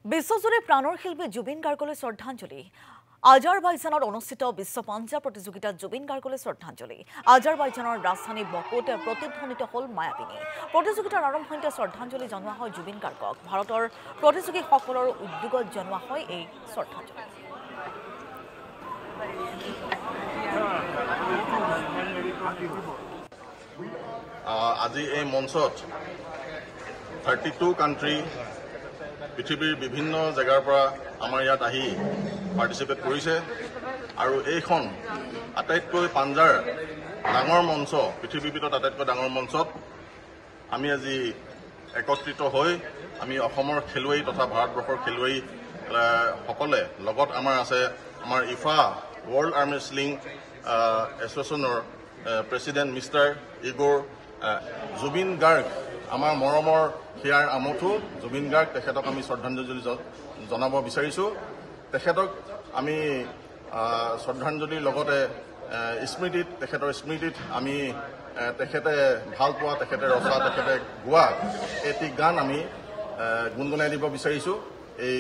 বিশ্বজুড়ে প্ৰাণৰ শিল্পী জুবিন গাৰ্গলৈ শ্ৰদ্ধাঞ্জলি আজাৰবাইজানত অনুষ্ঠিত বিশ্ব পাঞ্জা প্ৰতিযোগিতাত জুবিন গাৰ্গলৈ শ্ৰদ্ধাঞ্জলি আজাৰবাইজানৰ ৰাজধানী বকুত প্ৰতিধ্বনিত হল মায়াবিনী প্ৰতিযোগিতাৰ আৰম্ভণিতে শ্ৰদ্ধাঞ্জলি জনোৱা হয় জুবিন গাৰ্গক ভাৰতৰ প্ৰতিযোগীসকলৰ উদ্যোগত জনোৱা হয় এই শ্ৰদ্ধাঞ্জলি আজি এই মঞ্চত 32 কান্ট্ৰি পৃথিৱীৰ বিভিন্ন জেগাৰ পৰা আমাৰ ইয়াত আহি পাৰ্টিচিপেট কৰিছে আৰু এইখন আটাইতকৈ পাঞ্জাৰ ডাঙৰ মঞ্চ পৃথিৱীৰ ভিতৰত আটাইতকৈ ডাঙৰ মঞ্চত আমি আজি একত্ৰিত হৈ আমি অসমৰ খেলুৱৈ তথা ভাৰতবৰ্ষৰ খেলুৱৈ সকলে লগত আমাৰ আছে আমাৰ ইফা ৱৰ্ল্ড আৰ্ম ৰেছলিং এছ'চিয়েশ্যনৰ প্ৰেছিডেণ্ট মিষ্টাৰ ইগোৰ জুবিন গাৰ্গ আমাৰ মৰমৰ হিয়াৰ আমঠু জুবিন গাৰ্গ তেখেতক আমি শ্ৰদ্ধাঞ্জলি জনাব বিচাৰিছোঁ তেখেতক আমি শ্ৰদ্ধাঞ্জলিৰ লগতে তেখেতৰ স্মৃতিত আমি তেখেতে ভাল পোৱা তেখেতে ৰচা তেখেতে গোৱা এটি গান আমি গুণগুণাই দিব বিচাৰিছোঁ এই